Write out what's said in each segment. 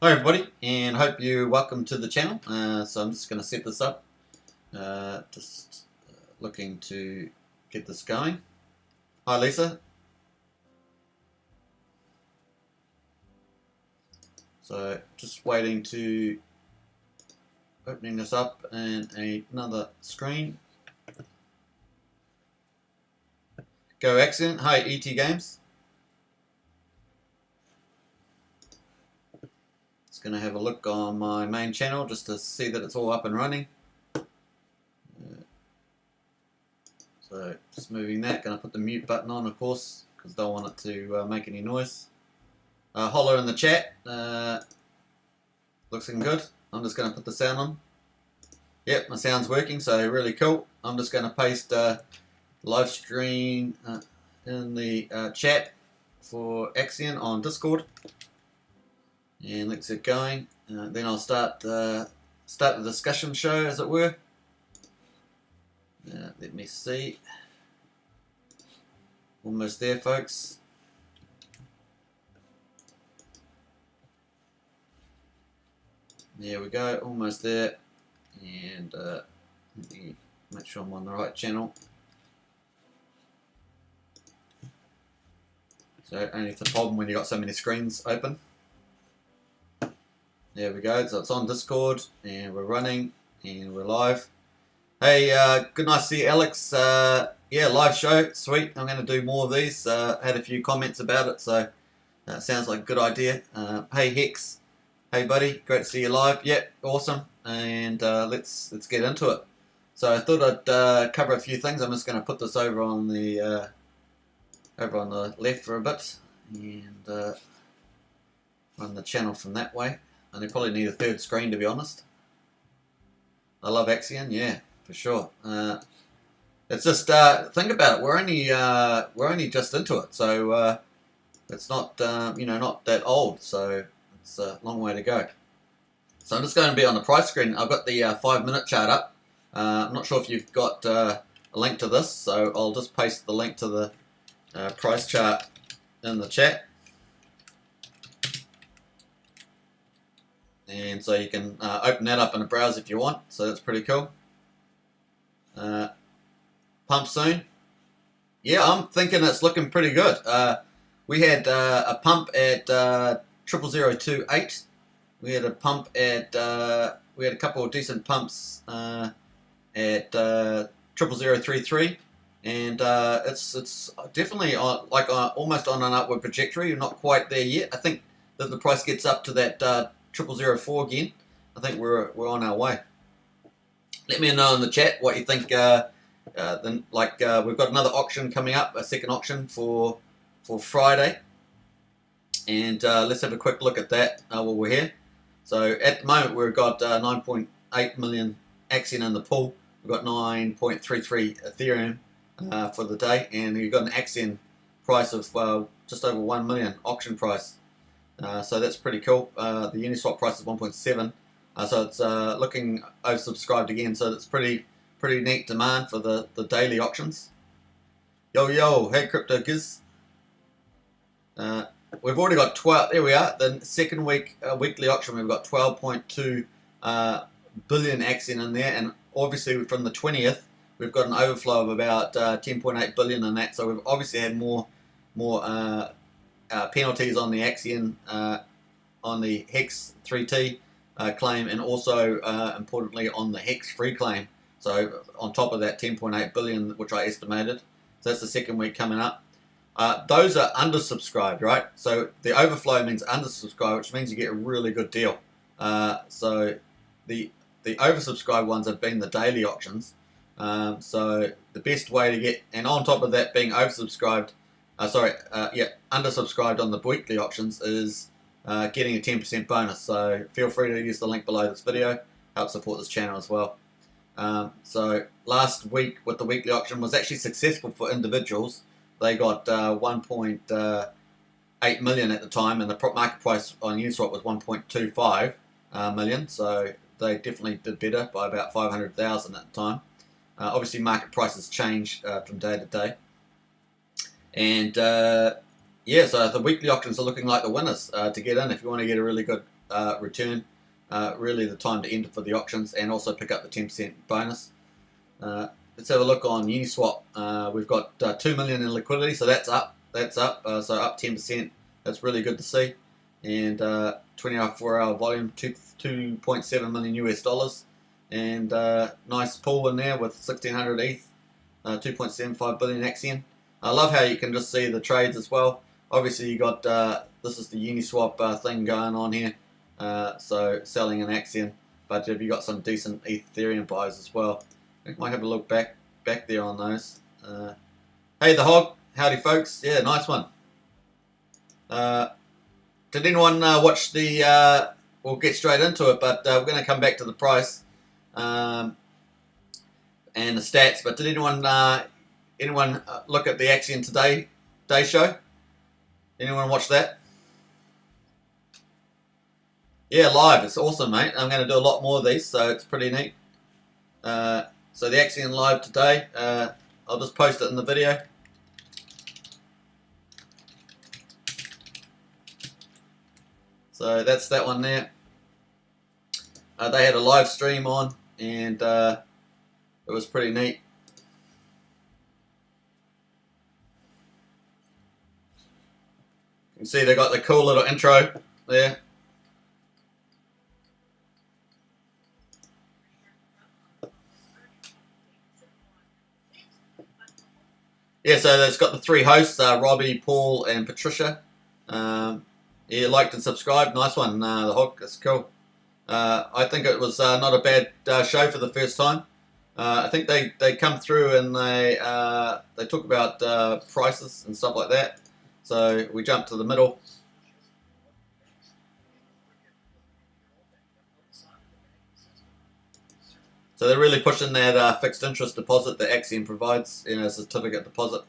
Hi everybody, and hope you're welcome to the channel. So I'm just going to set this up, looking to get this going. Hi Lisa. So just waiting to opening this up in another screen. Go Axion. Hi ET Games. Just going to have a look on my main channel just to see that it's all up and running. So just moving that, going to put the mute button on, of course, because I don't want it to make any noise. Holler in the chat. Looking good. I'm just going to put the sound on. Yep, my sound's working, so really cool. I'm just going to paste live stream in the chat for Axion on Discord. And let's get going. Then I'll start the discussion show, as it were. Let me see. Almost there, folks. There we go, almost there. And let me make sure I'm on the right channel. So only it's a problem when you've got so many screens open. There we go, so it's on Discord, and we're running, and we're live. Hey, good night to see you, Alex. Yeah, live show, sweet. I'm going to do more of these. Had a few comments about it, so sounds like a good idea. Hey, Hex. Hey, buddy. Great to see you live. Yep, awesome. And let's get into it. So I thought I'd cover a few things. I'm just going to put this over on the left for a bit, and run the channel from that way. And they probably need a third screen, to be honest. I love Axion, yeah, for sure. It's just think about it. We're only just into it, so it's not not that old. So it's a long way to go. So I'm just going to be on the price screen. I've got the 5-minute chart up. I'm not sure if you've got a link to this, so I'll just paste the link to the price chart in the chat. And so you can open that up in a browser if you want. So that's pretty cool. Pump soon. Yeah, I'm thinking it's looking good. We had a pump at 00028. We had a pump at we had a couple of decent pumps at 00033, and it's definitely almost on an upward trajectory. We're not quite there yet. I think that the price gets up to that 00004 again. I think we're on our way. Let me know in the chat what you think. We've got another auction coming up, a second auction for Friday, and let's have a quick look at that while we're here. So at the moment we've got 9.8 million Axion in the pool. We've got 9.33 Ethereum for the day, and we've got an Axion price of just over 1 million auction price. So that's pretty cool. The Uniswap price is 1.7, so it's looking oversubscribed again. So that's pretty neat demand for the daily auctions. Yo, hey Crypto Giz. We've already got 12. There we are. The second weekly auction. We've got 12.2 billion Axion in there, and obviously from the 20th, we've got an overflow of about 10.8 billion in that. So we've obviously had more penalties on the Axion, on the Hex 3T claim, and also importantly on the Hex free claim. So on top of that 10.8 billion, which I estimated. So that's the second week coming up. Those are undersubscribed, right? So the overflow means undersubscribed, which means you get a really good deal. So the oversubscribed ones have been the daily auctions. So the best way to get, and on top of that being oversubscribed, undersubscribed on the weekly auctions is getting a 10% bonus. So feel free to use the link below this video. Help support this channel as well. So last week with the weekly auction was actually successful for individuals. They got 1.8 million at the time, and the market price on Uniswap was 1.25 million. So they definitely did better by about 500,000 at the time. Obviously, market prices change from day to day. And yeah, so the weekly auctions are looking like the winners to get in if you want to get a really good return, really the time to enter for the auctions, and also pick up the 10% bonus. Let's have a look on Uniswap. We've got 2 million in liquidity, so that's up. So up 10%. That's really good to see. And 24-hour volume, 2.7 million US dollars, and nice pool in there with 1600 ETH, 2.75 billion Axion. I love how you can just see the trades as well. Obviously, you got this is the Uniswap thing going on here, so selling an Axion, but have you got some decent Ethereum buys as well? I might have a look back there on those. Hey, the Hog, howdy folks. Yeah, nice one. Did anyone watch the? We'll get straight into it, but we're going to come back to the price and the stats. But did anyone look at the AxionToday show? Anyone watch that? Yeah, live. It's awesome, mate. I'm going to do a lot more of these, so it's pretty neat. So the Axion live today. I'll just post it in the video. So that's that one there. They had a live stream on, and it was pretty neat. You can see they got the cool little intro there. Yeah, so it's got the three hosts, Robbie, Paul, and Patricia. Yeah, liked and subscribed. Nice one, the Hog. That's cool. I think it was not a bad show for the first time. I think they come through and they talk about prices and stuff like that. So we jumped to the middle. So they're really pushing that fixed interest deposit that Axion provides, certificate deposit.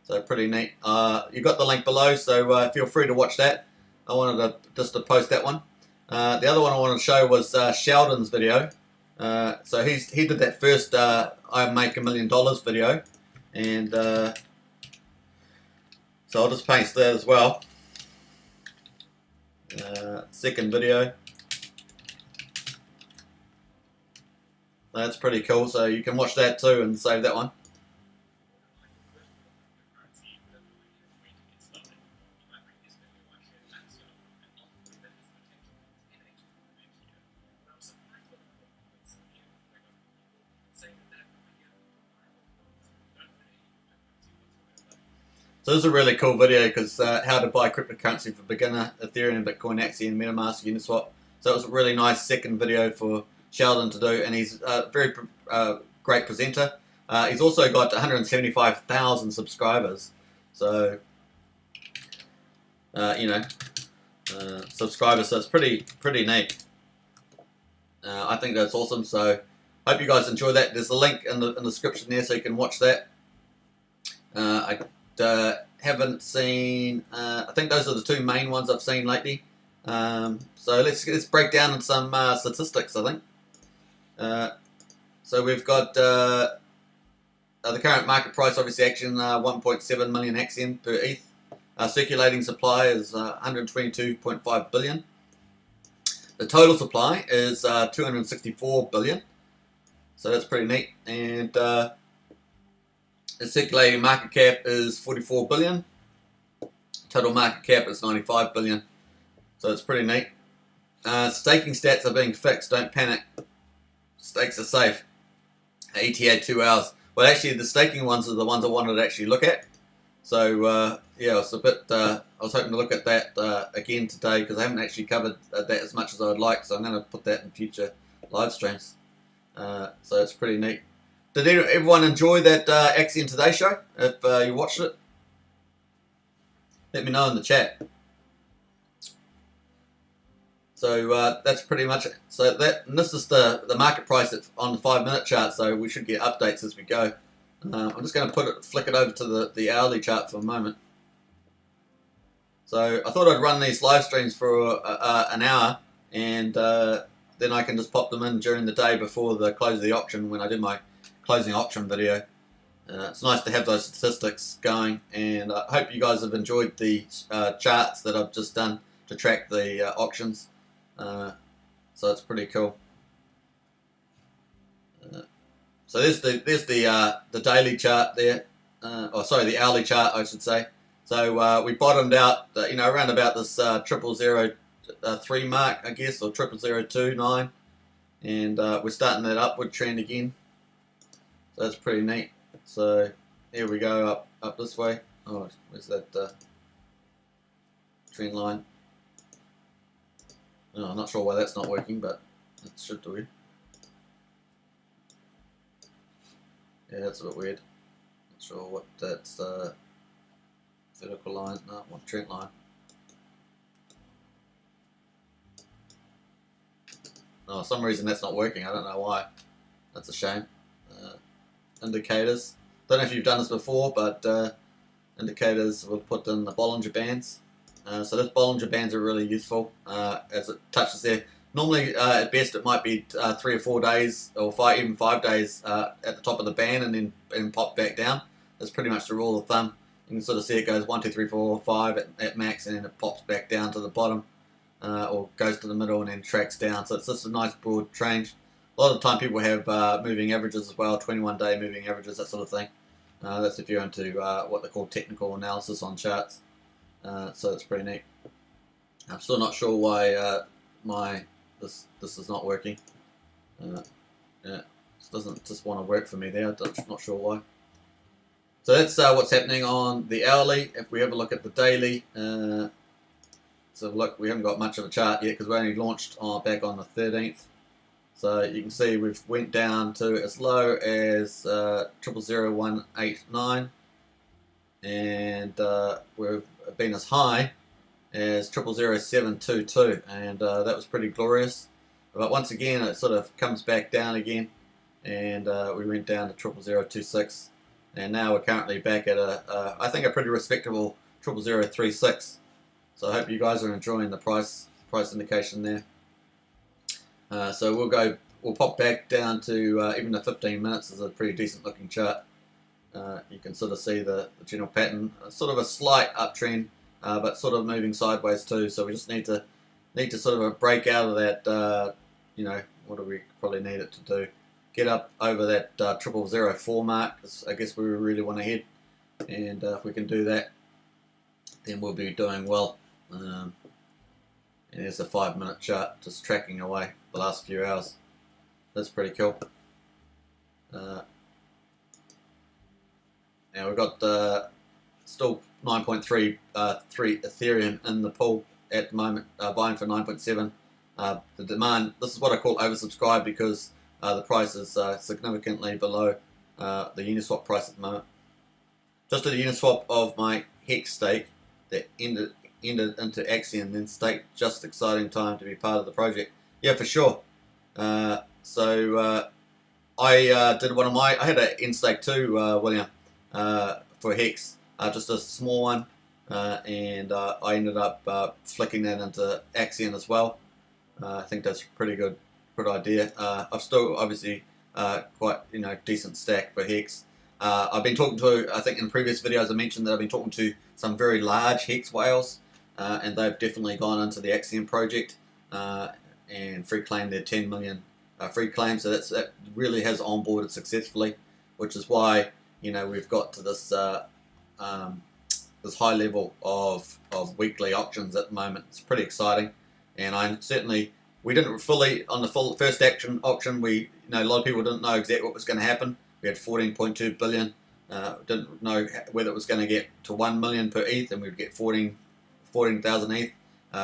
So pretty neat. You got the link below, so feel free to watch that. I wanted to post that one. The other one I wanted to show was Sheldon's video. So he did that first I make $1 million video, and so I'll just paste that as well. Second video. That's pretty cool. So you can watch that too and save that one. So this is a really cool video because how to buy cryptocurrency for beginner, Ethereum, Bitcoin, Axion, MetaMask, Uniswap. So it was a really nice second video for Sheldon to do, and he's a very great presenter. He's also got 175,000 subscribers. So, subscribers. So it's pretty neat. I think that's awesome. So hope you guys enjoy that. There's a link in the description there, so you can watch that. I haven't seen. I think those are the two main ones I've seen lately. So let's break down some statistics. I think. So we've got the current market price. Obviously, Axion 1.7 million Axion per ETH. Circulating supply is 122.5 billion. The total supply is 264 billion. So that's pretty neat. And the circulating market cap is 44 billion. Total market cap is 95 billion. So it's pretty neat. Staking stats are being fixed. Don't panic. Stakes are safe. ETA 2 hours. Well, actually, the staking ones are the ones I wanted to actually look at. So yeah, it's a bit. I was hoping to look at that again today because I haven't actually covered that as much as I would like. So I'm going to put that in future live streams. So it's pretty neat. Did everyone enjoy that AxionToday show? If you watched it, let me know in the chat. So that's pretty much it. So and this is the market price on the 5-minute chart. So we should get updates as we go. I'm just going to flick it over to the hourly chart for a moment. So I thought I'd run these live streams for an hour, and then I can just pop them in during the day before the close of the auction when I do my closing auction video. It's nice to have those statistics going, and I hope you guys have enjoyed the charts that I've just done to track the auctions. So it's pretty cool. So there's the daily chart there, or sorry, the hourly chart, I should say. So we bottomed out, around about this 0003 mark, I guess, or 0002.9, and we're starting that upward trend again. So that's pretty neat. So here we go up this way. Oh, where's that trend line? Oh, I'm not sure why that's not working, but it should do it. Yeah, that's a bit weird. Not sure what that's vertical line, no, what trend line. Oh, for some reason that's not working. I don't know why. That's a shame. Indicators. Don't know if you've done this before, but indicators will put in the Bollinger Bands. So those Bollinger Bands are really useful as it touches there. Normally, at best, it might be 3 or 4 days, or even 5 days at the top of the band, and then pop back down. That's pretty much the rule of thumb. You can sort of see it goes 1, 2, 3, 4, 5 at max, and then it pops back down to the bottom, or goes to the middle and then tracks down. So it's just a nice broad range. A lot of the time, people have moving averages as well, 21-day moving averages, that sort of thing. That's if you're into what they call technical analysis on charts. So it's pretty neat. I'm still not sure why this is not working. Yeah, it doesn't just want to work for me there. I'm not sure why. So that's what's happening on the hourly. If we have a look at the daily, so look, we haven't got much of a chart yet because we only launched back on the 13th. So you can see we've went down to as low as 000189, and we've been as high as 000722, and that was pretty glorious. But once again, it sort of comes back down again, and we went down to 000026, and now we're currently back at I think a pretty respectable 0036. So I hope you guys are enjoying the price indication there. So we'll pop back down to even the 15 minutes is a pretty decent looking chart. You can sort of see the general pattern, sort of a slight uptrend, but sort of moving sideways too. So we just need to sort of break out of that. What do we probably need it to do? Get up over that 0004 mark. I guess we really want to head, and if we can do that, then we'll be doing well. And there's a 5-minute chart just tracking away the last few hours. That's pretty cool. Now we've got still 9.3 Ethereum in the pool at the moment, buying for 9.7. The demand, this is what I call oversubscribed because the price is significantly below the Uniswap price at the moment. Just did a Uniswap of my Hex stake that ended into Axion, then stake. Just exciting time to be part of the project. Yeah, for sure. So I did I had an end stake too, William, for Hex, just a small one, and I ended up flicking that into Axion as well. I think that's a pretty good idea. I've still obviously quite decent stack for Hex. I've been talking to, I think in previous videos I mentioned that I've been talking to some very large Hex whales, and they've definitely gone into the Axion project and free claimed their 10 million free claim. So that really has onboarded successfully, which is why we've got to this this high level of weekly auctions at the moment. It's pretty exciting, and we didn't fully on the first auction. A lot of people didn't know exactly what was going to happen. We had 14.2 billion. Didn't know whether it was going to get to 1 million per ETH, and we'd get 14,000 ETH,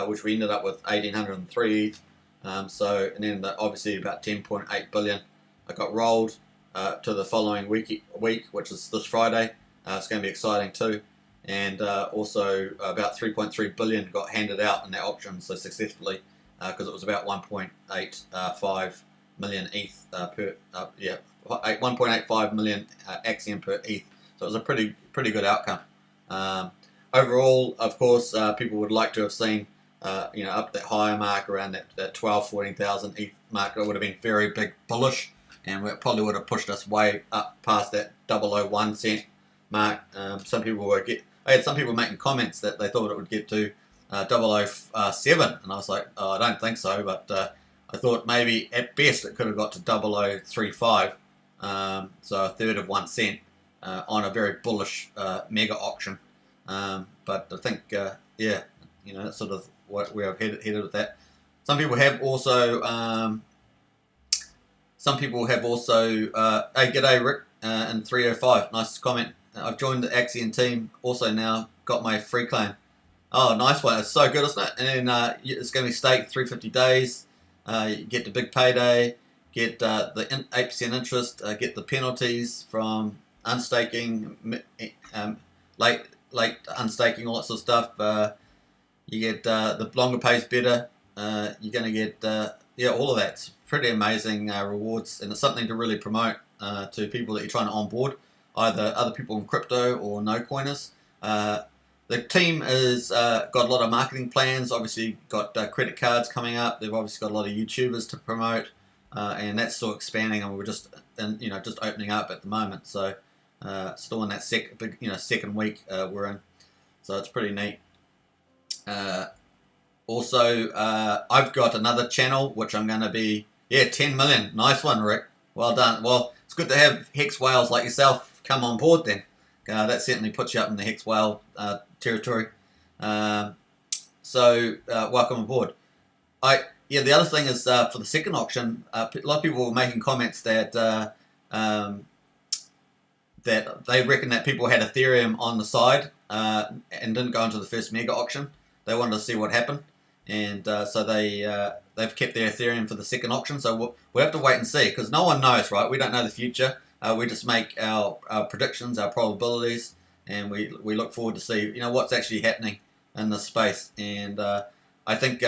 which we ended up with 1,803 ETH. And then obviously about 10.8 billion. I got rolled to the following week, which is this Friday. It's going to be exciting too. And also about 3.3 billion got handed out in that auction, so successfully, because it was about 1.85 million ETH per 1.85 million Axion per ETH. So it was a pretty good outcome. Overall, of course, people would like to have seen up that higher mark around that 14,000 ETH mark. It would have been very big bullish, and it probably would have pushed us way up past that 0.001 cent mark. I had some people making comments that they thought it would get to 007, and I was like, oh, I don't think so, but I thought maybe at best it could have got to 0035, so a third of 1 cent on a very bullish mega auction. But I think, yeah, that's sort of where I've headed with that. Some people have also, hey, g'day Rick, in 305, nice comment. I've joined the Axion team, also now got my free claim. Oh, nice one. It's so good, isn't it? And then it's going to be staked 350 days. You get the big payday, get the 8% interest, get the penalties from unstaking, late unstaking, all that sort of stuff. You get the longer pays better. You're going to get all of that. It's pretty amazing rewards, and it's something to really promote to people that you're trying to onboard, either other people in crypto or no coiners. The team has got a lot of marketing plans. Obviously, got credit cards coming up. They've obviously got a lot of YouTubers to promote, and that's still expanding. And we're just opening up at the moment. So still in that second week we're in. So it's pretty neat. Also, I've got another channel which I'm going to be 10 million. Nice one, Rick. Well done. Well, it's good to have Hex whales like yourself come on board then. That certainly puts you up in the Hex whale territory. So welcome aboard. The other thing is for the second auction, a lot of people were making comments that that they reckon that people had Ethereum on the side and didn't go into the first mega auction. They wanted to see what happened, and so they've kept their Ethereum for the second auction. So we'll have to wait and see, because no one knows, right? We don't know the future. We just make our predictions, our probabilities, and we look forward to see what's actually happening in this space. And I think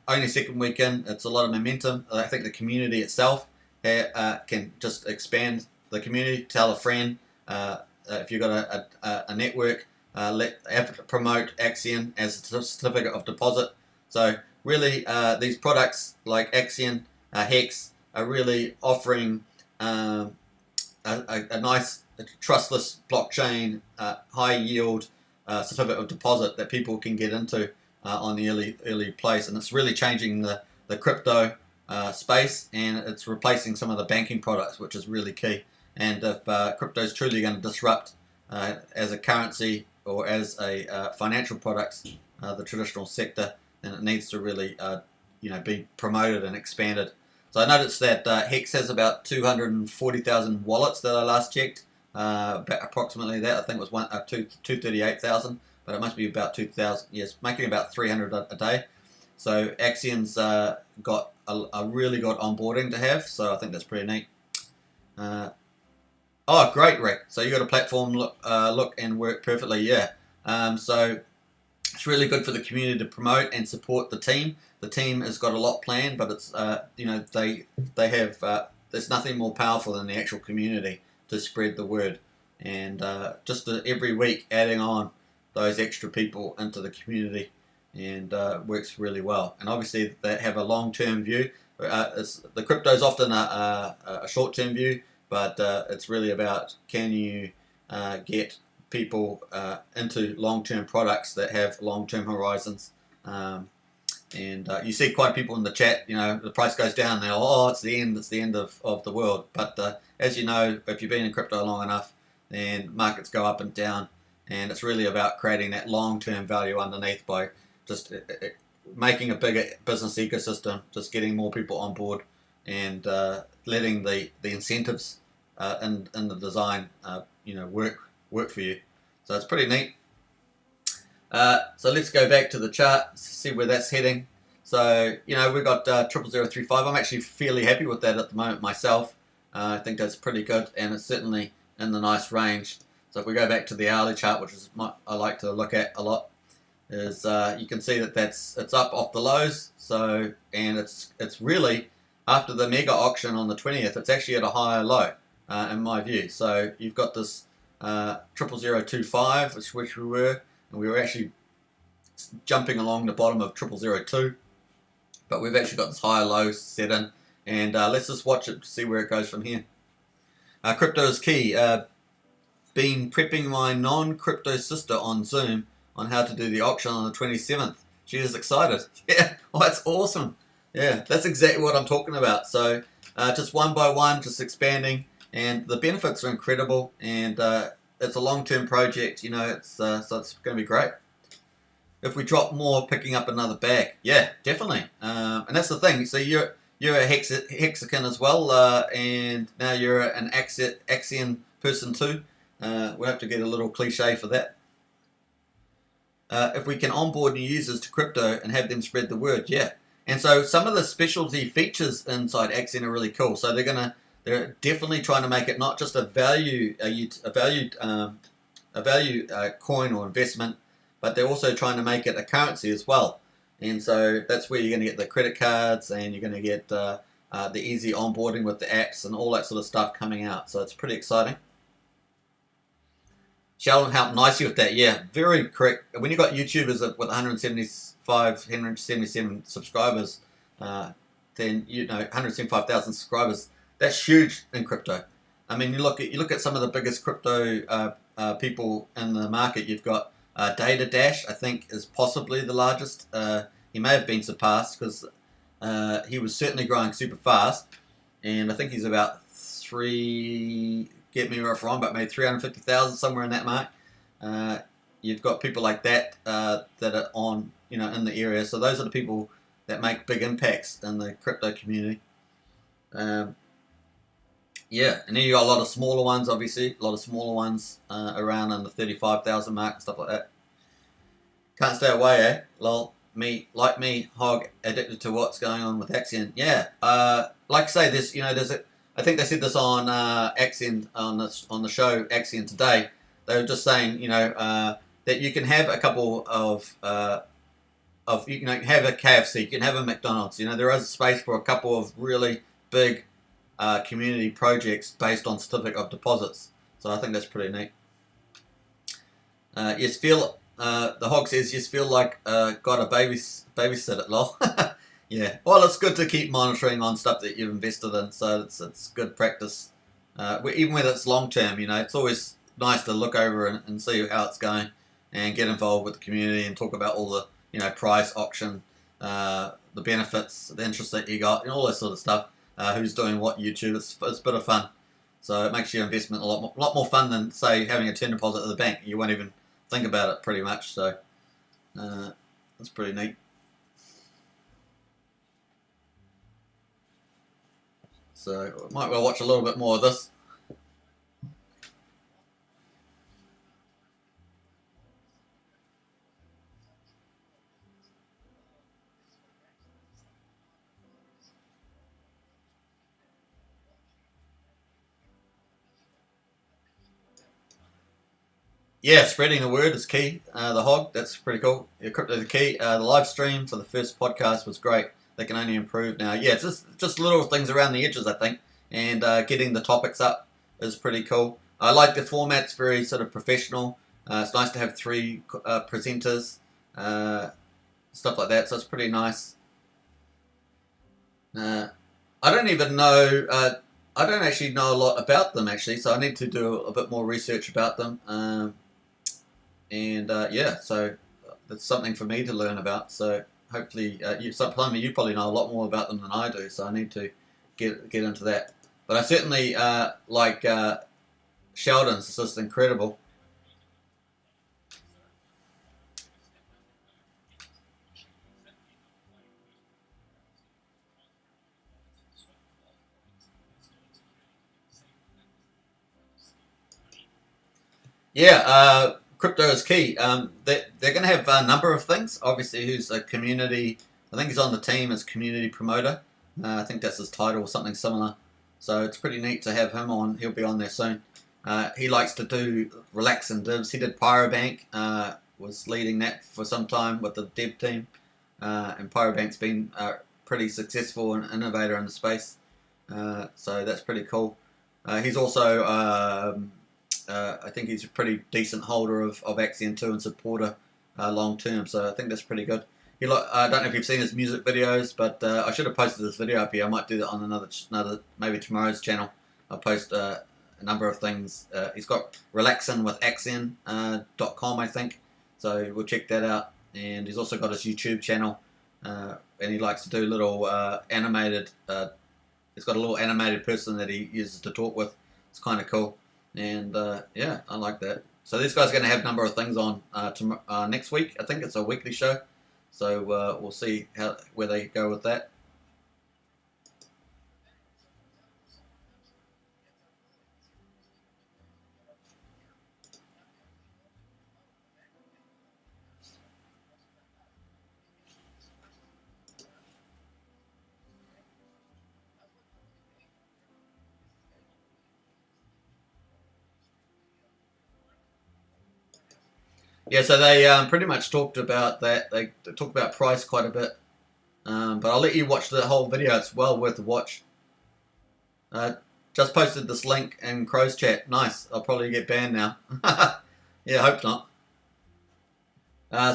only second weekend, it's a lot of momentum. I think the community itself can just expand the community. Tell a friend if you've got a network. Promote Axion as a certificate of deposit. So really, these products like Axion, Hex are really offering a nice trustless blockchain, high yield certificate of deposit that people can get into on the early place, and it's really changing the crypto space, and it's replacing some of the banking products, which is really key. And if crypto is truly going to disrupt as a currency or as a financial products, the traditional sector, then it needs to really be promoted and expanded. So I noticed that Hex has about 240,000 wallets that I last checked, approximately that. I think it was 238,000, but it must be about 2,000. Yes, making about 300 a day. So Axion's got a really good onboarding to have, so I think that's pretty neat. Oh, great, Rick. So you got a platform look and work perfectly, yeah. So it's really good for the community to promote and support the team. The team has got a lot planned, but it's they have there's nothing more powerful than the actual community to spread the word, and just every week adding on those extra people into the community, and works really well. And obviously they have a long-term view. The crypto is often a short-term view, but it's really about, can you get people into long-term products that have long-term horizons. And you see quite people in the chat, the price goes down, and they're, oh, it's the end of the world. But as you know, if you've been in crypto long enough, then markets go up and down, and it's really about creating that long-term value underneath by just making a bigger business ecosystem, just getting more people on board, and letting the incentives in the design work for you. So it's pretty neat. So let's go back to the chart, see where that's heading. So we've got 00035. I'm actually fairly happy with that at the moment myself. I think that's pretty good, and it's certainly in the nice range. So if we go back to the hourly chart, which is I like to look at a lot, is you can see that it's up off the lows. So, and it's really, after the mega auction on the 20th, it's actually at a higher low in my view. So you've got this 00025, which we were, and we were actually jumping along the bottom of 0002, but we've actually got this higher low set in, and let's just watch it to see where it goes from here. Crypto is key. Been prepping my non-crypto sister on Zoom on how to do the auction on the 27th. She is excited. Yeah, well, that's awesome. Yeah, that's exactly what I'm talking about. So just one by one, just expanding, and the benefits are incredible, and it's a long-term project. It's so it's going to be great. If we drop more, picking up another bag, yeah, definitely. And that's the thing. So you're a Hexagon as well, and now you're an Axion person too. We'll have to get a little cliche for that. If we can onboard new users to crypto and have them spread the word, yeah. And so some of the specialty features inside Axion are really cool. So they're definitely trying to make it not just a value coin or investment, but they're also trying to make it a currency as well. And so that's where you're going to get the credit cards, and you're going to get the easy onboarding with the apps and all that sort of stuff coming out. So it's pretty exciting. Sheldon helped nicely with that. Yeah, very correct. When you've got YouTubers with 177 subscribers, then 175,000 subscribers. That's huge in crypto. I mean, you look at some of the biggest crypto people in the market. You've got Data Dash, I think, is possibly the largest. He may have been surpassed because he was certainly growing super fast, and I think he's about get me if wrong, but maybe 350,000, somewhere in that mark. You've got people like that that are on, in the area. So those are the people that make big impacts in the crypto community. Yeah, and then you got a lot of smaller ones, obviously, around in the 35,000 mark and stuff like that. Can't stay away, eh? Lol. Like me, hog, addicted to what's going on with Axion. Yeah, like I say, I think they said this on Axion on the show AxionToday. They were just saying, that you can have a couple of you can have a KFC, you can have a McDonald's. There is space for a couple of really big community projects based on certificate of deposits. So I think that's pretty neat. The hog says, yes, feel like got a babysitter, lol. Yeah, well, it's good to keep monitoring on stuff that you've invested in, so it's good practice. Even when it's long term, it's always nice to look over and see how it's going, and get involved with the community and talk about all the price, auction, the benefits, the interest that you got, and all that sort of stuff. Who's doing what YouTube? It's a bit of fun, so it makes your investment a lot more fun than, say, having a term deposit at the bank. You won't even think about it pretty much. So that's pretty neat. So might well watch a little bit more of this. Yeah, spreading the word is key. The hog, that's pretty cool. Yeah, crypto the key. The live stream for the first podcast was great. They can only improve now. Yeah, just little things around the edges, I think. And getting the topics up is pretty cool. I like the format's very sort of professional. It's nice to have 3 presenters, stuff like that. So it's pretty nice. I don't even know. I don't actually know a lot about them, actually. So I need to do a bit more research about them. Yeah, so that's something for me to learn about. So hopefully, you probably know a lot more about them than I do. So I need to get into that. But I certainly like Sheldon's. It's just incredible. Yeah, crypto is key. They're going to have a number of things. Obviously, who's a community, I think he's on the team as community promoter. I think that's his title or something similar. So it's pretty neat to have him on. He'll be on there soon. He likes to do relax and divs. He did Pyrobank, was leading that for some time with the dev team. And Pyrobank's been pretty successful and innovator in the space. So that's pretty cool. He's also... I think he's a pretty decent holder of Axion too, and supporter long term. So I think that's pretty good. I don't know if you've seen his music videos, but I should have posted this video up here. I might do that on another maybe tomorrow's channel. I'll post a number of things. He's got relaxing with Axion.com, I think. So we'll check that out. and he's also got his YouTube channel, and he likes to do little animated. He's got a little animated person that he uses to talk with. It's kind of cool, and yeah, I like that. So these guys are going to have a number of things on next week. I think it's a weekly show, so we'll see where they go with that. Yeah, so they pretty much talked about that. They talked about price quite a bit, but I'll let you watch the whole video. It's well worth a watch. Just posted this link in Crow's chat. Nice. I'll probably get banned now. Yeah, hope not.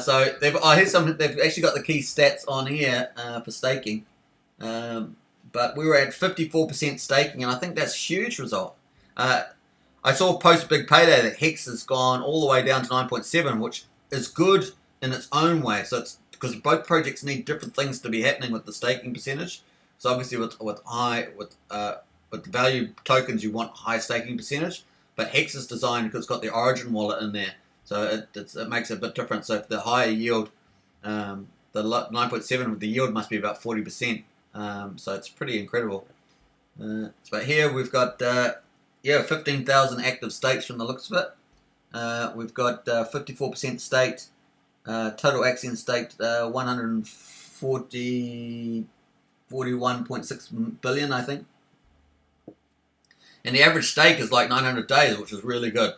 So here's some. They've actually got the key stats on here for staking, but we were at 54% staking, and I think that's a huge result. I saw post big payday that Hex has gone all the way down to 9.7, which is good in its own way. So it's because both projects need different things to be happening with the staking percentage. So obviously with value tokens you want high staking percentage, but Hex is designed because it's got the Origin wallet in there, so it makes it a bit different. So if the higher yield, the 9.7, the yield must be about 40%. So it's pretty incredible. But here we've got. Yeah, 15,000 active stakes from the looks of it. We've got 54% staked. Total Axion staked 41.6 billion, I think. And the average stake is like 900 days, which is really good.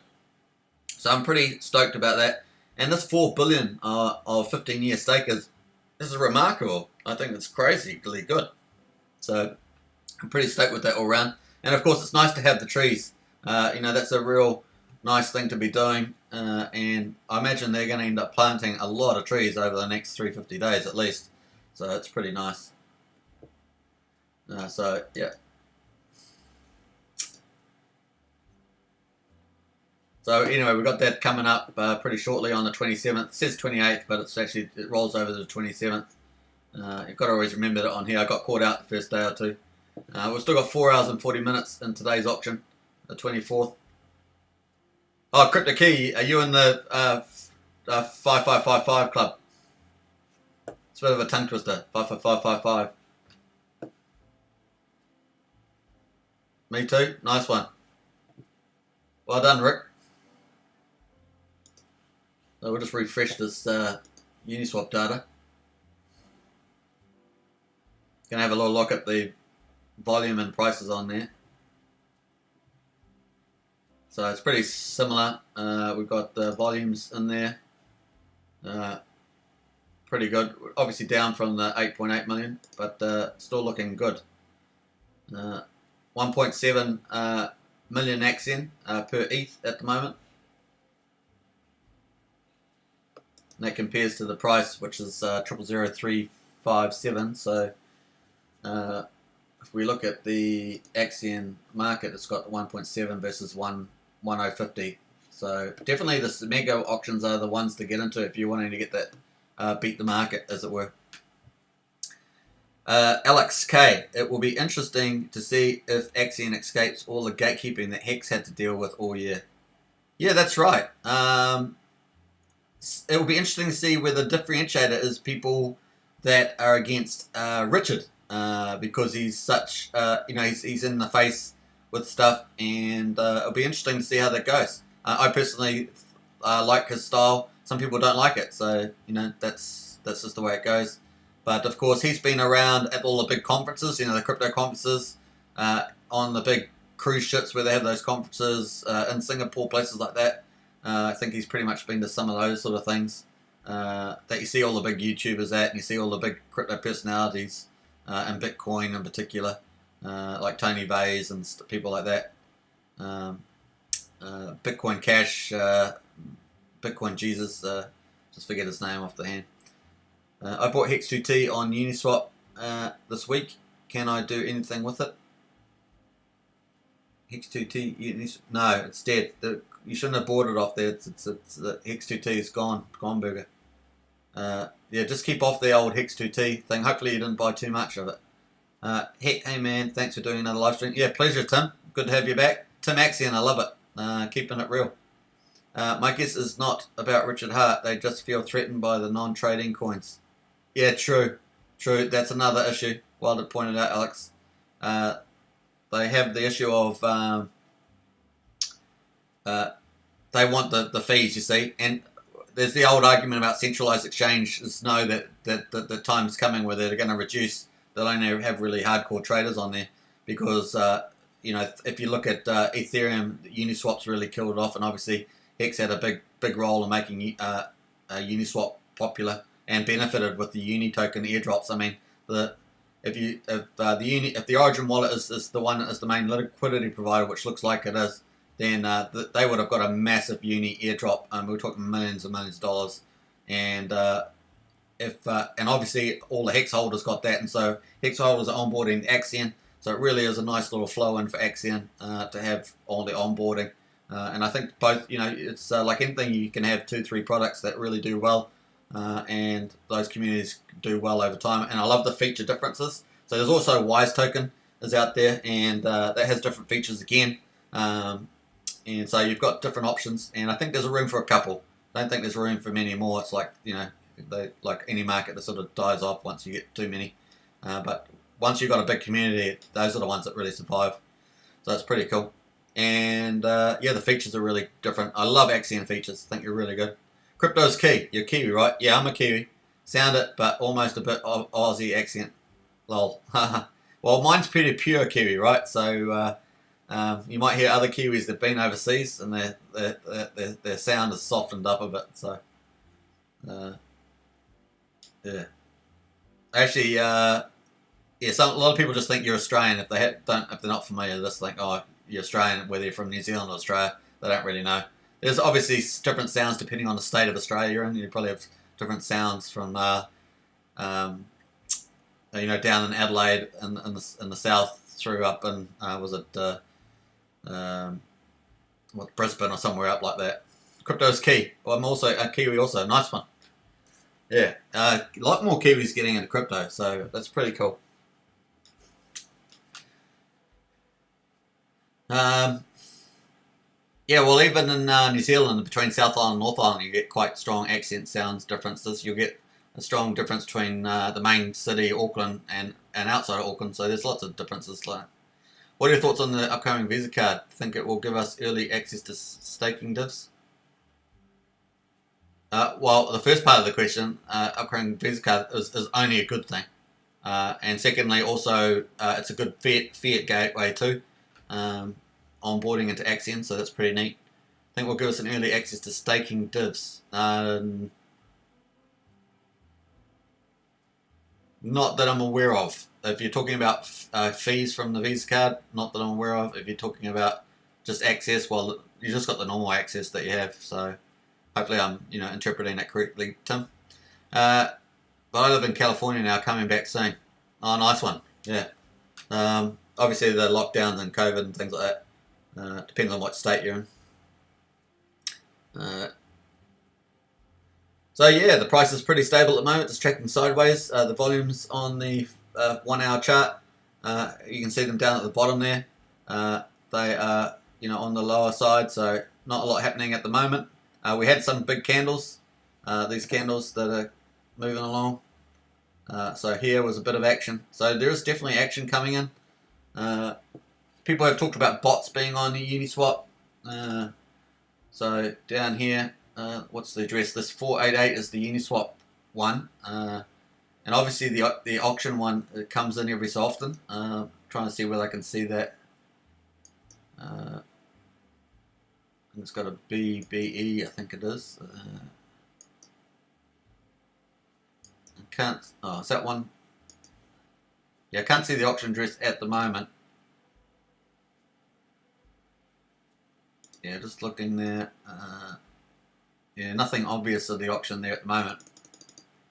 So I'm pretty stoked about that. And this 4 billion of 15-year stake this is remarkable. I think it's crazily good. So I'm pretty stoked with that all round. And of course, it's nice to have the trees. That's a real nice thing to be doing. And I imagine they're going to end up planting a lot of trees over the next 350 days at least. So it's pretty nice. So, yeah. So anyway, we've got that coming up pretty shortly on the 27th. It says 28th, but it rolls over to the 27th. You've got to always remember that on here. I got caught out the first day or two. We've still got 4 hours and 40 minutes in today's auction, the 24th. Oh, Crypto Key, are you in the 5555 club? It's a bit of a tongue twister. 55555. Me too. Nice one. Well done, Rick. So we'll just refresh this Uniswap data. Gonna have a little look at the volume and prices on there. So it's pretty similar. We've got the volumes in there. Pretty good. Obviously down from the 8.8 million, but still looking good. 1.7 million Axion per ETH at the moment. And that compares to the price, which is 000357. So if we look at the Axion market, it's got 1.7 versus 1050. So definitely the mega auctions are the ones to get into if you're wanting to get that beat the market, as it were. Alex K, it will be interesting to see if Axion escapes all the gatekeeping that Hex had to deal with all year. Yeah, that's right. It will be interesting to see where the differentiator is people that are against Richard, because he's such, he's in the face with stuff, and it'll be interesting to see how that goes. I personally like his style. Some people don't like it, so that's just the way it goes. But of course, he's been around at all the big conferences, the crypto conferences, on the big cruise ships where they have those conferences in Singapore, places like that. I think he's pretty much been to some of those sort of things that you see all the big YouTubers at, and you see all the big crypto personalities, and Bitcoin in particular, like Tony Vays and people like that. Bitcoin Cash, Bitcoin Jesus, just forget his name off the hand. I bought Hex2T on Uniswap this week. Can I do anything with it? Hex2T, no, it's dead. You shouldn't have bought it off there. It's Hex2T is gone burger. Yeah, just keep off the old Hex 2T thing. Hopefully you didn't buy too much of it. Hey man, thanks for doing another live stream. Yeah, pleasure, Tim. Good to have you back. Tim Axion, I love it. Keeping it real. My guess is not about Richard Hart. They just feel threatened by the non-trading coins. Yeah, true. True. That's another issue. Well pointed out, Alex. They have the issue of they want the fees, you see. And there's the old argument about centralized exchanges know that the time's coming where they're going to reduce. They'll only have really hardcore traders on there because, you know, if you look at Ethereum, Uniswap's really killed it off, and obviously Hex had a big role in making Uniswap popular and benefited with the Uni token airdrops. I mean, if the Origin wallet is the one is the main liquidity provider, which looks like it is, then they would have got a massive Uni airdrop. We're talking millions and millions of dollars, and and obviously all the Hex holders got that, and so Hex holders are onboarding Axion, so it really is a nice little flow in for Axion to have all the onboarding, and I think both, you know, it's like anything, you can have 2-3 products that really do well, and those communities do well over time, and I love the feature differences. So there's also Wise token is out there, and that has different features again. And so you've got different options, and I think there's a room for a couple. I don't think there's room for many more. It's like, you know, like any market that sort of dies off once you get too many. But once you've got a big community, those are the ones that really survive. So it's pretty cool. And yeah, the features are really different. I love Axion features. I think you're really good. Crypto's key. You're Kiwi, right? Yeah, I'm a Kiwi. Sound it, but almost a bit of Aussie accent. Lol. Well, mine's pretty pure Kiwi, right? So you might hear other Kiwis that've been overseas, and their sound is softened up a bit. So yeah, actually, yeah, a lot of people just think you're Australian if if they're not familiar. Just think, oh, you're Australian, whether you're from New Zealand or Australia. They don't really know. There's obviously different sounds depending on the state of Australia you're in. You probably have different sounds from you know, down in Adelaide in the south through up in was it Brisbane or somewhere up like that. Crypto's key. Well, I'm also a Kiwi, also nice one. Yeah, a lot more Kiwis getting into crypto, so that's pretty cool. Yeah, well, even in New Zealand, between South Island and North Island, you get quite strong accent sounds differences. You'll get a strong difference between the main city, Auckland, and outside of Auckland, so there's lots of differences. Like, what are your thoughts on the upcoming Visa card? Think it will give us early access to staking divs? Well, the first part of the question, upcoming Visa card is only a good thing. And secondly, also, it's a good fiat gateway too. Onboarding into Axion, so that's pretty neat. I think will give us an early access to staking divs. Not that I'm aware of. If you're talking about fees from the Visa card, not that I'm aware of. If you're talking about just access, well, you just got the normal access that you have. So hopefully I'm, you know, interpreting that correctly, Tim. But I live in California now, coming back soon. Oh, nice one. Yeah. Obviously the lockdowns and COVID and things like that. Depends on what state you're in. So yeah, the price is pretty stable at the moment. It's tracking sideways. The volumes on the 1 hour chart, you can see them down at the bottom there. They are, you know, on the lower side, so not a lot happening at the moment. We had some big candles, these candles that are moving along. So here was a bit of action. So there is definitely action coming in. People have talked about bots being on the Uniswap. So down here, what's the address? This 488 is the Uniswap one. And obviously the auction one, it comes in every so often. Trying to see whether I can see that. It's got a BBE, I think it is. I can't. Oh, is that one? Yeah, I can't see the auction address at the moment. Yeah, just looking there. Yeah, nothing obvious of the auction there at the moment.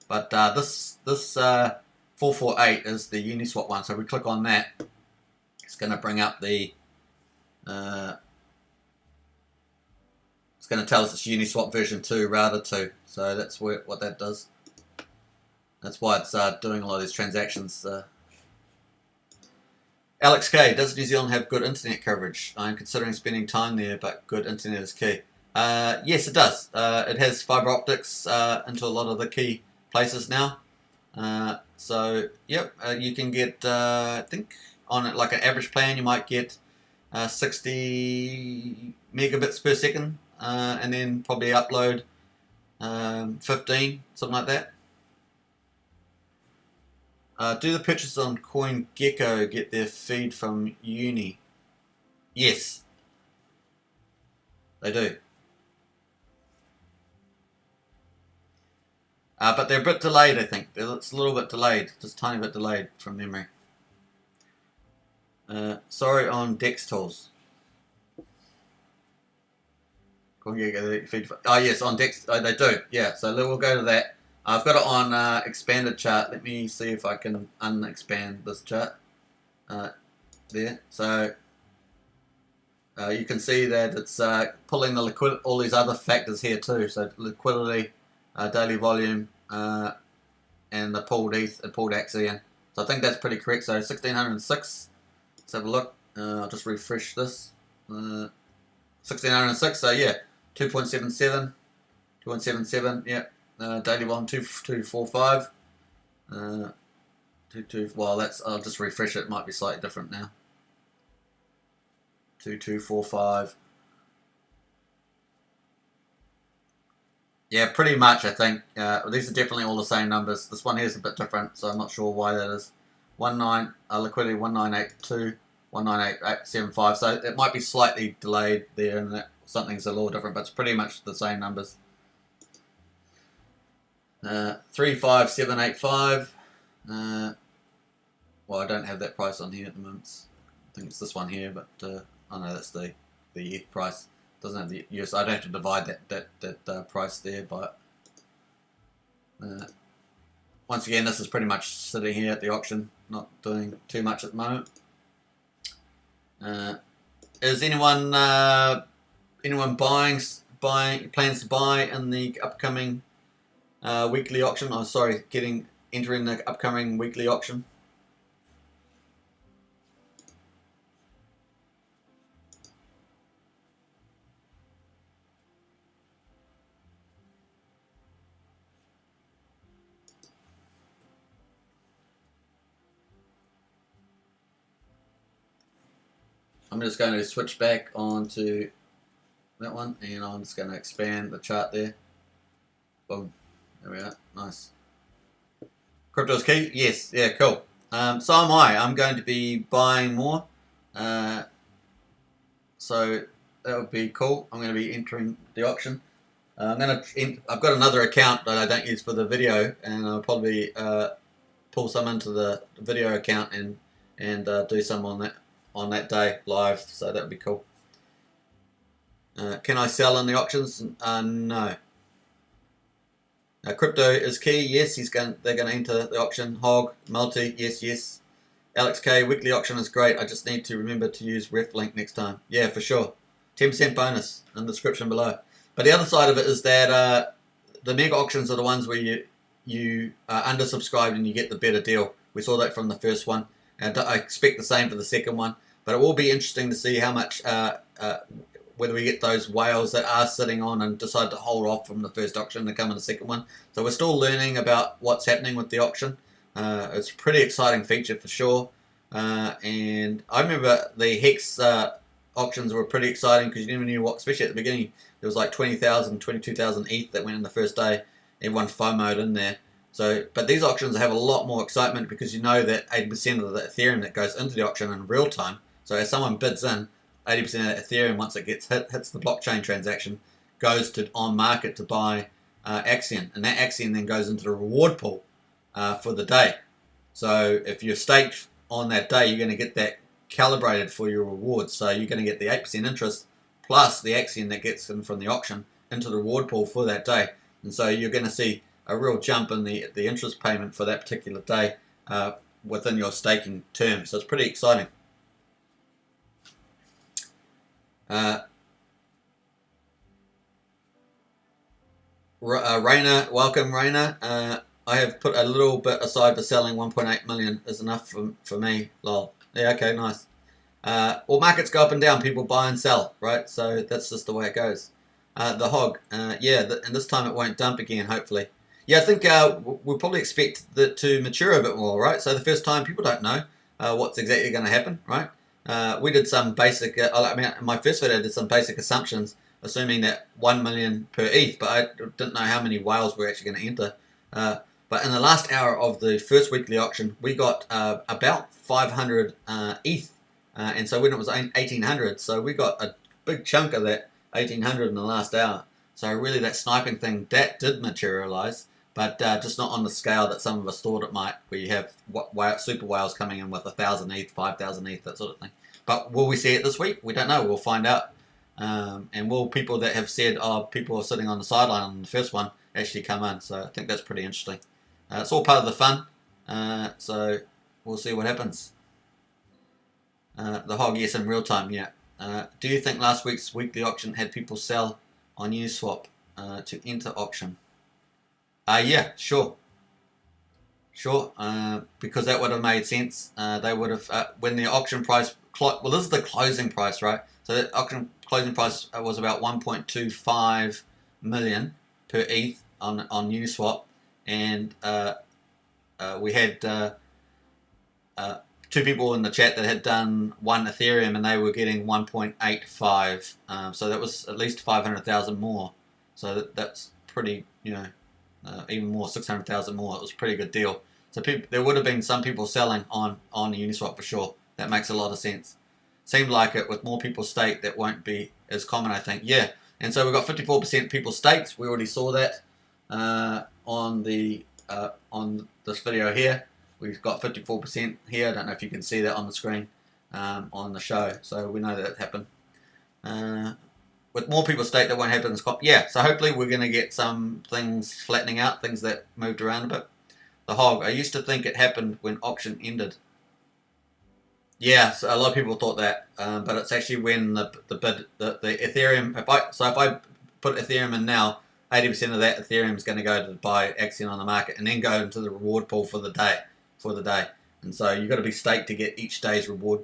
But this 448 is the Uniswap one. So if we click on that, it's going to bring up the. It's going to tell us it's Uniswap version 2 router 2. So that's what that does. That's why it's doing a lot of these transactions. Alex K, does New Zealand have good internet coverage? I'm considering spending time there, but good internet is key. Yes, it does. It has fiber optics into a lot of the key places now. So, yep, you can get, I think, on it, like an average plan, you might get 60 megabits per second, and then probably upload 15, something like that. Do the purchases on CoinGecko get their feed from Uni? Yes, they do. But they're a bit delayed, I think. It's a little bit delayed, just a tiny bit delayed from memory. Sorry on Dex tools. CoinGecko feed. Oh yes, on Dex they do. Yeah, so we'll go to that. I've got it on expanded chart. Let me see if I can unexpand this chart. There. So you can see that it's pulling the liquidity, all these other factors here too. So liquidity, daily volume, and the pulled ETH, pulled Axion. So I think that's pretty correct. So 1606. Let's have a look. I'll just refresh this. 1606. So yeah, 2.77, 2.77. Yeah. Daily volume 2245. 22. Well, that's. I'll just refresh it. It might be slightly different now. 2245. Yeah, pretty much. I think these are definitely all the same numbers. This one here is a bit different, so I'm not sure why that is. Liquidity 1982, 198875. So it might be slightly delayed there, and something's a little different, but it's pretty much the same numbers. 35785. Well, I don't have that price on here at the moment. I think it's this one here, but oh no, that's the ETH price. Doesn't have the US. I don't have to divide that price there, but once again, this is pretty much sitting here at the auction, not doing too much at the moment. Is anyone plans to buy in the upcoming weekly auction? Oh, sorry, entering the upcoming weekly auction. I'm just going to switch back onto that one, and I'm just going to expand the chart there. Boom. There we are. Nice. Crypto's key? Yes. Yeah, cool. So am I. I'm going to be buying more. So that would be cool. I'm going to be entering the auction. I've got another account that I don't use for the video, and I'll probably pull some into the video account and do some on that day live. So that would be cool. Can I sell in the auctions? No. Crypto is key. Yes, they're going to enter the auction. Hog, multi. Yes. Alex K, weekly auction is great. I just need to remember to use ref link next time. Yeah, for sure. 10% bonus in the description below. But the other side of it is that the mega auctions are the ones where you are undersubscribed and you get the better deal. We saw that from the first one, and I expect the same for the second one. But it will be interesting to see how much, whether we get those whales that are sitting on and decide to hold off from the first auction to come in the second one. So we're still learning about what's happening with the auction. It's a pretty exciting feature for sure. And I remember the Hex auctions were pretty exciting because you never knew what, especially at the beginning, there was like 20,000, 22,000 ETH that went in the first day. Everyone FOMO'd in there. So, but these auctions have a lot more excitement because you know that 80% of the Ethereum that goes into the auction in real time. So as someone bids in, 80% of that Ethereum, once it hits the blockchain transaction, goes to on market to buy Axion, and that Axion then goes into the reward pool for the day. So if you're staked on that day, you're going to get that calibrated for your rewards. So you're going to get the 8% interest plus the Axion that gets in from the auction into the reward pool for that day. And so you're going to see a real jump in the interest payment for that particular day within your staking term. So it's pretty exciting. Raina, welcome Raina. I have put a little bit aside for selling. 1.8 million is enough for me. Lol. Yeah, okay, nice. Well, markets go up and down. People buy and sell, right? So that's just the way it goes. The hog, yeah, and this time it won't dump again, hopefully. Yeah, I think we'll probably expect it to mature a bit more, right? So the first time, people don't know what's exactly going to happen, right? We did some basic, I mean, in my first video, I did some basic assumptions, assuming that 1 million per ETH, but I didn't know how many whales we're actually going to enter. But in the last hour of the first weekly auction, we got about 500 ETH, and so when it was 1800, so we got a big chunk of that 1800 in the last hour. So really that sniping thing, that did materialize, but just not on the scale that some of us thought it might, where you have super whales coming in with 1,000 ETH, 5,000 ETH, that sort of thing. But will we see it this week? We don't know. We'll find out. And will people that have said, oh, people are sitting on the sideline on the first one, actually come in? So I think that's pretty interesting. It's all part of the fun. So we'll see what happens. The hog, yes, in real time, yeah. Do you think last week's weekly auction had people sell on Uniswap to enter auction? Yeah, sure. Sure, because that would have made sense. They would have, when the auction price, well, this is the closing price, right? So the auction closing price was about 1.25 million per ETH on Uniswap, and we had two people in the chat that had done one Ethereum, and they were getting 1.85. So that was at least 500,000 more. So that's pretty, you know, even more, 600,000 more. It was a pretty good deal. So there would have been some people selling on Uniswap for sure. That makes a lot of sense. Seemed like it with more people staked, that won't be as common, I think. Yeah, and so we've got 54% people staked. We already saw that on this video here. We've got 54% here. I don't know if you can see that on the screen on the show. So we know that happened. With more people staked, that won't happen. Yeah, so hopefully we're going to get some things flattening out, things that moved around a bit. The hog, I used to think it happened when auction ended. Yeah, so a lot of people thought that, but it's actually when the Ethereum. If I put Ethereum in now, 80% of that Ethereum is going to go to buy Axion on the market, and then go into the reward pool for the day. And so you've got to be staked to get each day's reward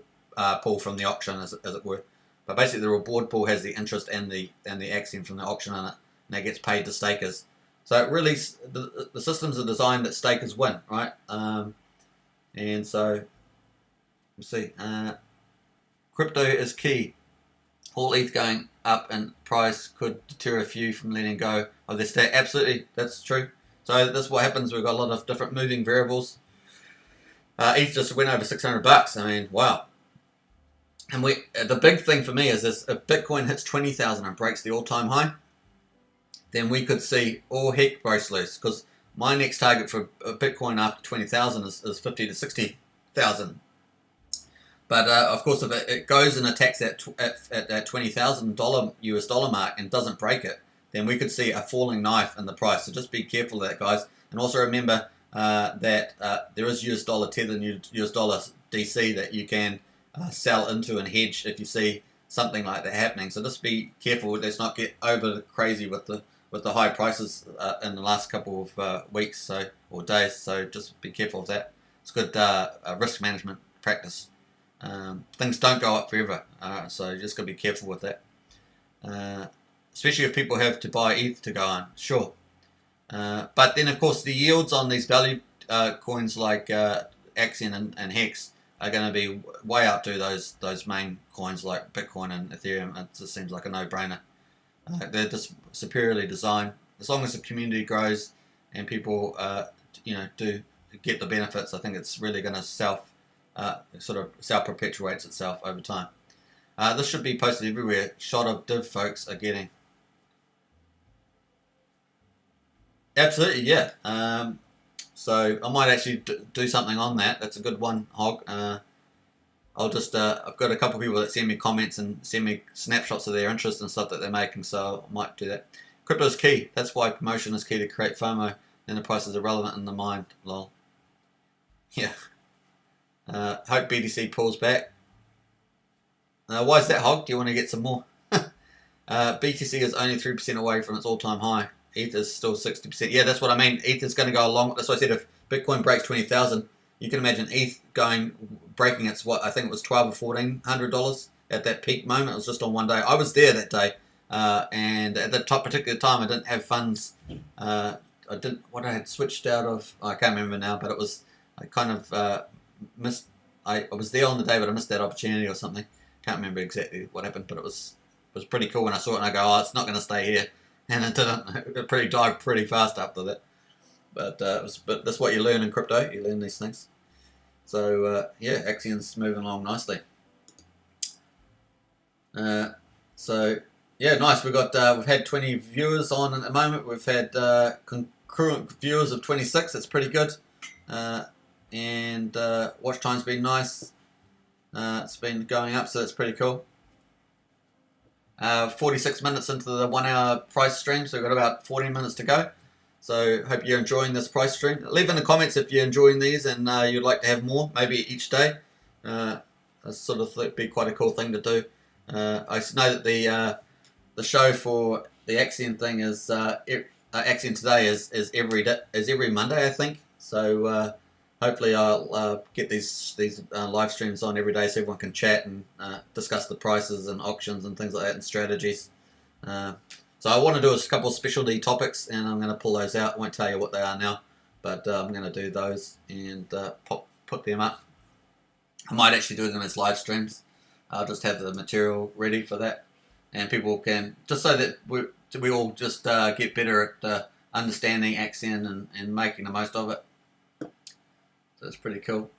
pool from the auction, as it were. But basically, the reward pool has the interest and the Axion from the auction on it, and that gets paid to stakers. So it really, the systems are designed that stakers win, right? And so. We'll see. Crypto is key. All ETH going up in price could deter a few from letting go of their stack. Absolutely, that's true. So this is what happens. We've got a lot of different moving variables. ETH just went over 600 bucks. I mean, wow. And the big thing for me is this: if Bitcoin hits 20,000 and breaks the all-time high, then we could see all heck breaks loose. Because my next target for Bitcoin after 20,000 is 50 to 60,000. But of course, if it goes and attacks at that $20,000 US dollar mark and doesn't break it, then we could see a falling knife in the price. So just be careful of that, guys. And also remember that there is US dollar tether and US dollar DC that you can sell into and hedge if you see something like that happening. So just be careful. Let's not get over crazy with the high prices in the last couple of weeks or days. So just be careful of that. It's good risk management practice. Things don't go up forever, so you just got to be careful with that. Especially if people have to buy ETH to go on, sure. But then, of course, the yields on these value coins like Axion and Hex are going to be way up to those main coins like Bitcoin and Ethereum. It just seems like a no-brainer. They're just superiorly designed. As long as the community grows and people, do get the benefits, I think it's really going to sort of self-perpetuates itself over time. This should be posted everywhere. Shot of div folks are getting. Absolutely, yeah. So I might actually do something on that. That's a good one, Hog. I'll just, I've got a couple of people that send me comments and send me snapshots of their interest and stuff that they're making, so I might do that. Crypto is key. That's why promotion is key to create FOMO. Then the prices are relevant in the mind. Lol. Yeah. Hope BTC pulls back. Why is that, Hog? Do you want to get some more? BTC is only 3% away from its all-time high, ETH is still 60%. Yeah, that's what I mean. ETH is going to go along. That's why I said if Bitcoin breaks 20,000, you can imagine ETH breaking its what I think it was $1,200 or $1,400 at that peak moment. It was just on one day. I was there that day, and at the particular time, I didn't have funds. I had switched out of. I can't remember now, but it was I kind of missed. I was there on the day, but I missed that opportunity or something. Can't remember exactly what happened, but it was pretty cool when I saw it and I go, oh, it's not going to stay here, and it didn't. It died pretty fast after that. But that's what you learn in crypto. You learn these things. So yeah, Axion's moving along nicely. So yeah, nice. We've had 20 viewers on at the moment. We've had concurrent viewers of 26. That's pretty good. And watch time's been nice. It's been going up, so that's pretty cool. 46 minutes into the 1 hour price stream, so we've got about 14 minutes to go. So hope you're enjoying this price stream. Leave in the comments if you're enjoying these and you'd like to have more, maybe each day. That's sort of be quite a cool thing to do. I know that the show for the Axion thing is AxionToday is every Monday, I think. So hopefully I'll get these live streams on every day so everyone can chat and discuss the prices and auctions and things like that and strategies. So I want to do a couple of specialty topics, and I'm going to pull those out. I won't tell you what they are now, but I'm going to do those and put them up. I might actually do them as live streams. I'll just have the material ready for that, and people can, just so that we all just get better at understanding Axion and making the most of it. So it's pretty cool.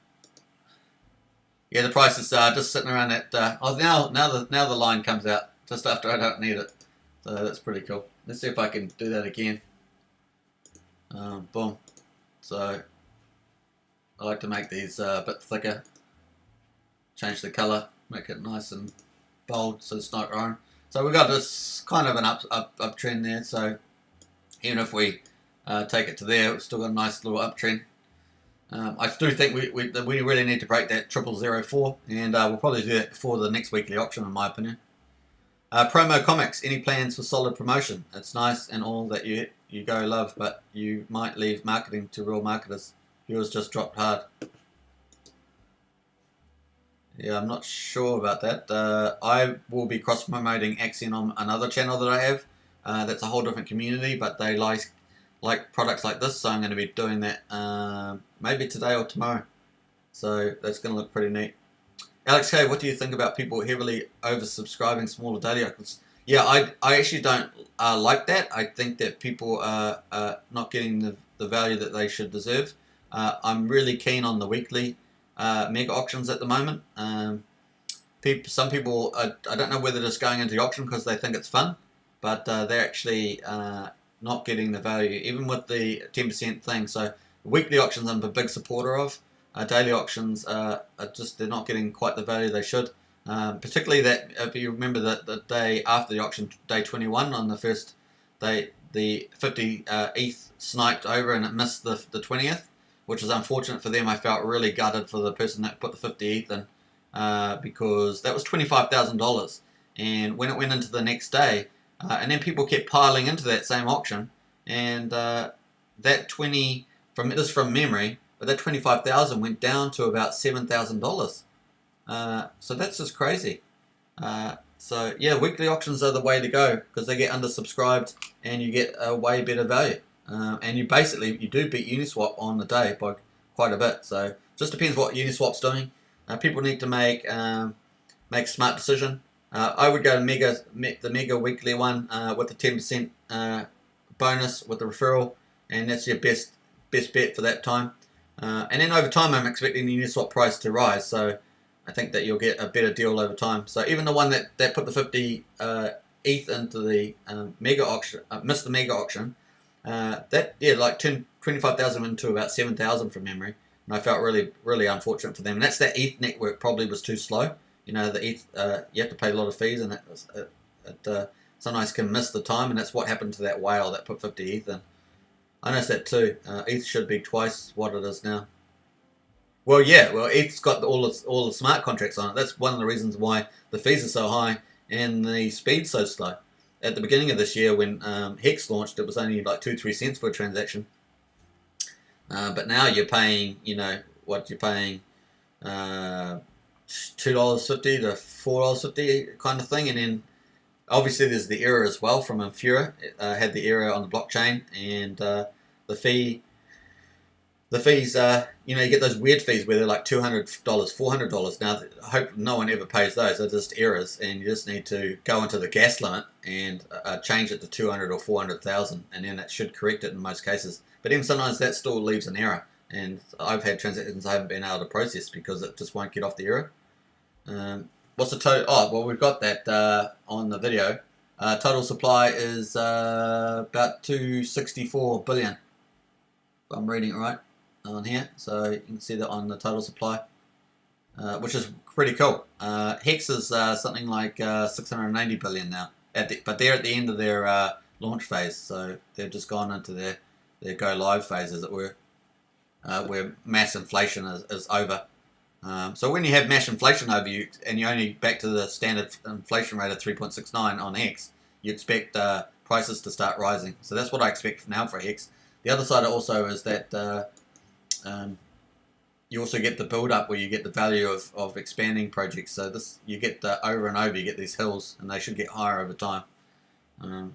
Yeah, the price is just sitting around at. Now the line comes out just after I don't need it. So that's pretty cool. Let's see if I can do that again. Boom. So I like to make these a bit thicker. Change the color, make it nice and bold so it's not wrong. So we've got this kind of an uptrend there. So even if we take it to there, we've still got a nice little uptrend. I do think we really need to break that 0004, and we'll probably do that before the next weekly auction, in my opinion. Promo comics, any plans for solid promotion? It's nice and all that you go love, but you might leave marketing to real marketers. Yours just dropped hard. Yeah, I'm not sure about that. I will be cross-promoting Axion on another channel that I have. That's a whole different community, but they like products like this, so I'm going to be doing that maybe today or tomorrow. So that's going to look pretty neat. Alex K, what do you think about people heavily oversubscribing smaller daily auctions? Yeah, I actually don't like that. I think that people are not getting the value that they should deserve. I'm really keen on the weekly mega auctions at the moment. Some people, I don't know whether they're just going into the auction because they think it's fun, but they're actually not getting the value, even with the 10% thing. So weekly auctions I'm a big supporter of. Daily auctions are they're not getting quite the value they should. Particularly that, if you remember that the day after the auction, day 21, on the first day, the 50 ETH sniped over and it missed the 20th, which is unfortunate for them. I felt really gutted for the person that put the 50 ETH in, because that was $25,000. And when it went into the next day, and then people kept piling into that same auction, and that 20, this is from memory, but that 25,000 went down to about $7,000. So that's just crazy. So yeah, weekly auctions are the way to go because they get undersubscribed and you get a way better value. And you do beat Uniswap on the day by quite a bit. So just depends what Uniswap's doing. People need to make smart decision. I would go the mega weekly one with the 10% bonus with the referral, and that's your best bet for that time. And then over time, I'm expecting the Uniswap price to rise, so I think that you'll get a better deal over time. So even the one that put the 50 ETH into the mega auction, missed the mega auction, like 25,000 into about 7,000 from memory, and I felt really, really unfortunate for them. And that's that ETH network probably was too slow. You know, the ETH, you have to pay a lot of fees, and it sometimes can miss the time, and that's what happened to that whale that put 50 ETH in. I noticed that too. ETH should be twice what it is now. Well, yeah. Well, ETH's got all the smart contracts on it. That's one of the reasons why the fees are so high and the speed's so slow. at the beginning of this year when Hex launched, it was only like 2-3 cents for a transaction. But now you're paying, what you're paying, $2.50 to $4.50 kind of thing. And then obviously there's the error as well from Infura. It had the error on the blockchain, and the fees, you get those weird fees where they're like $200, $400. Now, I hope no one ever pays those. They're just errors, and you just need to go into the gas limit and change it to 200 or 400,000, and then it should correct it in most cases. But even sometimes that still leaves an error, and I've had transactions I haven't been able to process because it just won't get off the error. What's the total? Oh, well, we've got that on the video. Total supply is about 264 billion. If I'm reading it right on here, so you can see that on the total supply, which is pretty cool. Hex is something like 680 billion now, but they're at the end of their launch phase, so they've just gone into their go live phase, as it were, where mass inflation is over. So when you have mass inflation over you, and you're only back to the standard inflation rate of 3.69 on Hex, you expect prices to start rising. So that's what I expect now for Hex. The other side also is that you also get the build up where you get the value of expanding projects. So you get over and over, you get these hills, and they should get higher over time. So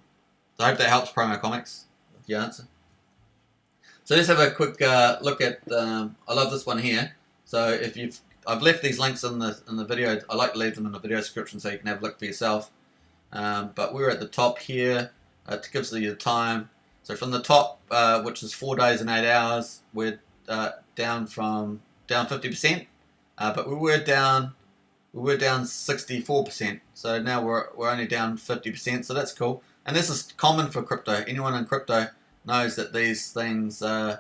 I hope that helps, Promo Comics, with your answer. So let's have a quick look at. I love this one here. So I've left these links in the video. I like to leave them in the video description so you can have a look for yourself. But we're at the top here. It gives you the time. So from the top, which is 4 days and 8 hours, we're down 50%. But we were down 64%. So now we're only down 50%. So that's cool. And this is common for crypto. Anyone in crypto knows that these things do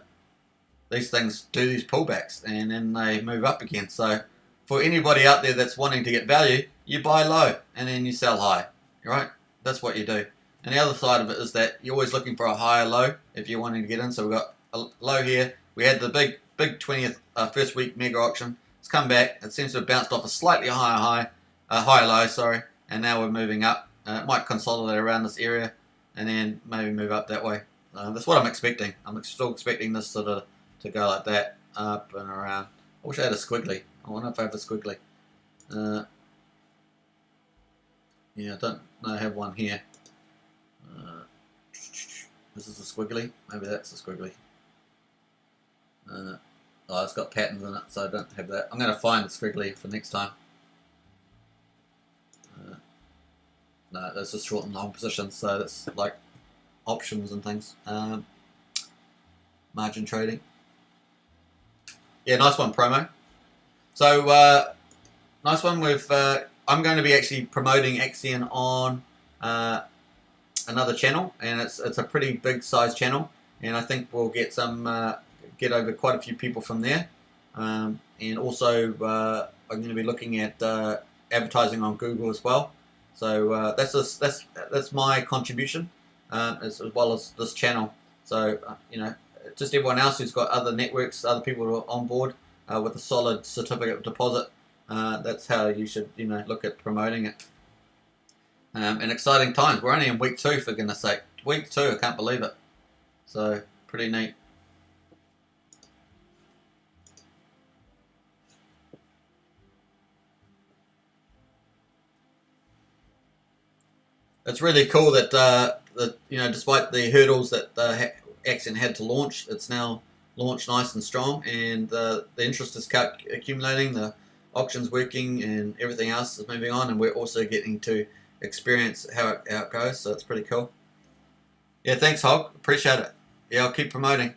these pullbacks, and then they move up again. So for anybody out there that's wanting to get value, you buy low and then you sell high, right? That's what you do. And the other side of it is that you're always looking for a higher low if you're wanting to get in. So we've got a low here. We had the big 20th first week mega auction. It's come back. It seems to have bounced off a slightly higher low, sorry. And now we're moving up. It might consolidate around this area and then maybe move up that way. That's what I'm expecting. I'm still expecting this sort of to go like that, up and around. I wish I had a squiggly. I wonder if I have a squiggly. Yeah, I don't know I have one here. This is a squiggly. Maybe that's a squiggly. Oh, it's got patterns in it, so I don't have that. I'm going to find the squiggly for next time. No, that's just short and long positions, so that's like options and things. Margin trading. Yeah, nice one, Promo. So, nice one with. I'm going to be actually promoting Axion on another channel, and it's a pretty big size channel, and I think we'll get get over quite a few people from there. And also, I'm going to be looking at advertising on Google as well. So that's my contribution, as well as this channel. So just everyone else who's got other networks, other people who are on board with a solid certificate of deposit. That's how you should, look at promoting it. And exciting times. We're only in week 2, for goodness sake. Week 2, I can't believe it. So pretty neat. It's really cool that despite the hurdles that Axion had to launch, it's now launched nice and strong, and the interest is accumulating, the auction's working, and everything else is moving on, and we're also getting to experience how it goes, so it's pretty cool. Yeah, thanks, Hog. Appreciate it. Yeah, I'll keep promoting.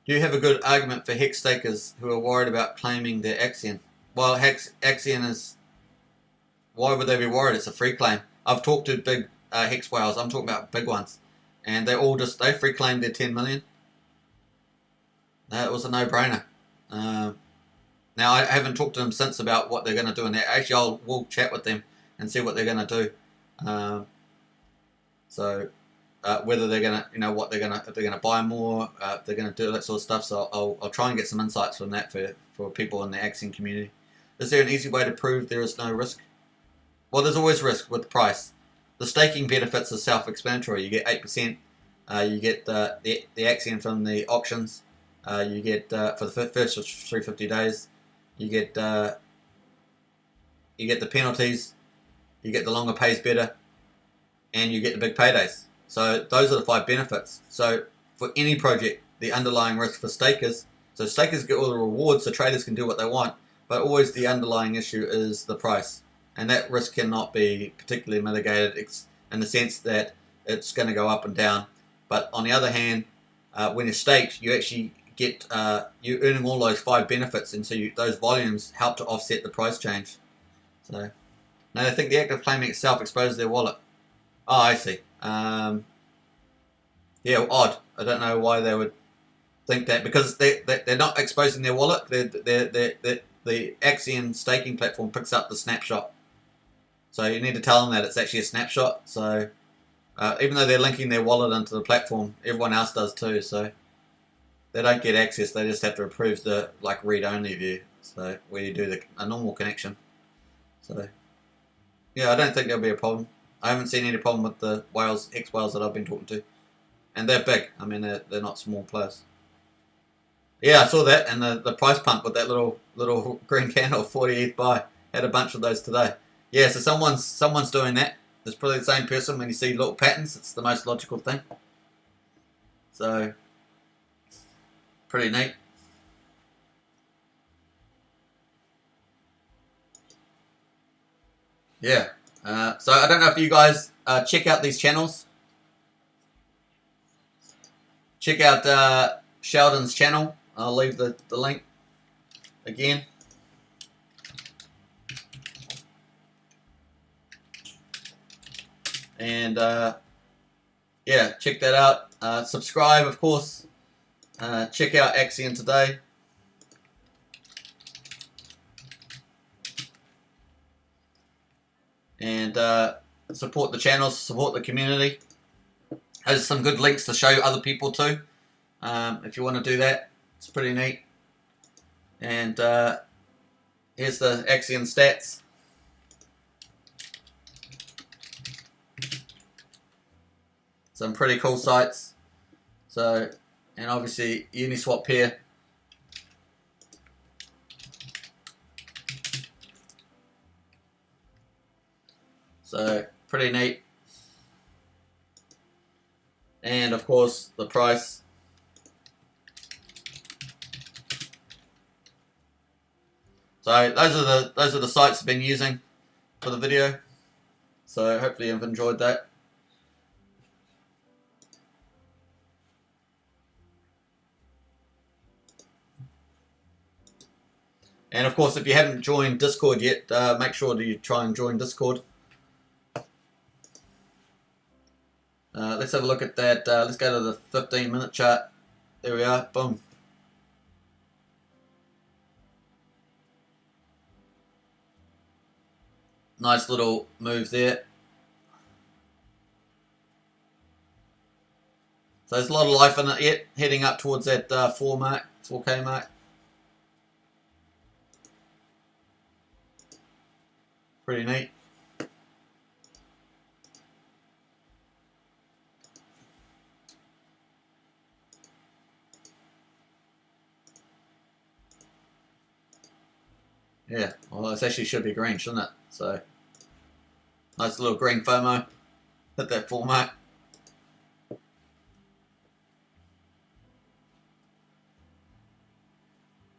Do you have a good argument for Hex stakers who are worried about claiming their Axion? Well, Axion is... Why would they be worried? It's a free claim. I've talked to big Hex whales. I'm talking about big ones. And they free claimed their 10 million. It was a no-brainer. Now, I haven't talked to them since about what they're going to do in there. Actually, we'll chat with them and see what they're going to do. Whether they're going to, if they're going to buy more, if they're going to do that sort of stuff. So I'll try and get some insights from that for people in the Axion community. Is there an easy way to prove there is no risk? Well, there's always risk with the price. the staking benefits are self-explanatory. You get 8%. You get the Axion from the auctions. You get for the first 350 days. You get the penalties. You get the longer pays better, and you get the big paydays. So those are the 5 benefits. So for any project, the underlying risk for stakers. So stakers get all the rewards, so traders can do what they want. But always the underlying issue is the price, and that risk cannot be particularly mitigated in the sense that it's going to go up and down. But on the other hand, when you're staked, you actually get you're earning all those 5 benefits, and so those volumes help to offset the price change. So now I think the act of claiming itself exposes their wallet. Oh, I see. Yeah, odd. I don't know why they would think that, because they're not exposing their wallet. The Axion staking platform picks up the snapshot. So you need to tell them that it's actually a snapshot. So even though they're linking their wallet into the platform, everyone else does too. So they don't get access. They just have to approve the read-only view. So where you do a normal connection. So yeah, I don't think there'll be a problem. I haven't seen any problem with the Hex whales that I've been talking to, and they're big. I mean, they're not small players. Yeah, I saw that, and the price pump with that little green candle, 40th buy, had a bunch of those today. Yeah, so someone's doing that. It's probably the same person. When you see little patterns, it's the most logical thing. So pretty neat. Yeah. So I don't know if you guys check out these channels. Check out Sheldon's channel. I'll leave the link again. And yeah, check that out. Subscribe, of course. Check out AxionToday. And support the channels, support the community. There's some good links to show other people too. If you want to do that, it's pretty neat. And here's the Axion stats. Some pretty cool sites. So, and obviously Uniswap here. So pretty neat. And of course the price. So those are the sites I've been using for the video. So hopefully you've enjoyed that. And of course, if you haven't joined Discord yet, make sure that you try and join Discord. Let's have a look at that. Let's go to the 15-minute chart. There we are. Boom. Nice little move there. So there's a lot of life in it yet, heading up towards that 4K mark. Pretty neat. Yeah, well, it actually should be green, shouldn't it? So, nice little green FOMO. Hit that 4 mark.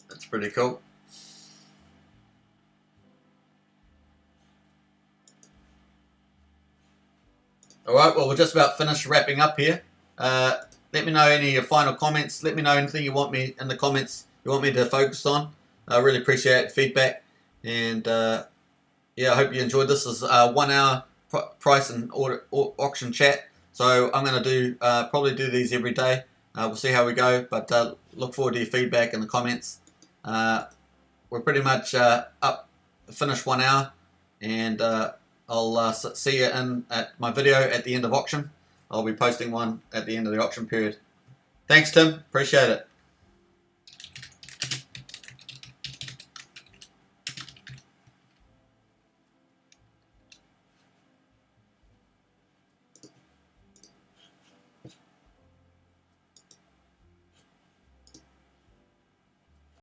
That's pretty cool. Alright, well, we're just about finished wrapping up here. Let me know any of your final comments. Let me know anything you want me in the comments you want me to focus on. I really appreciate feedback. And yeah, I hope you enjoyed this. This is a 1 hour price and auction chat. So I'm going to do probably do these every day. We'll see how we go. But look forward to your feedback in the comments. We're pretty much finished 1 hour. And I'll see you at my video at the end of auction. I'll be posting one at the end of the auction period. Thanks, Tim. Appreciate it.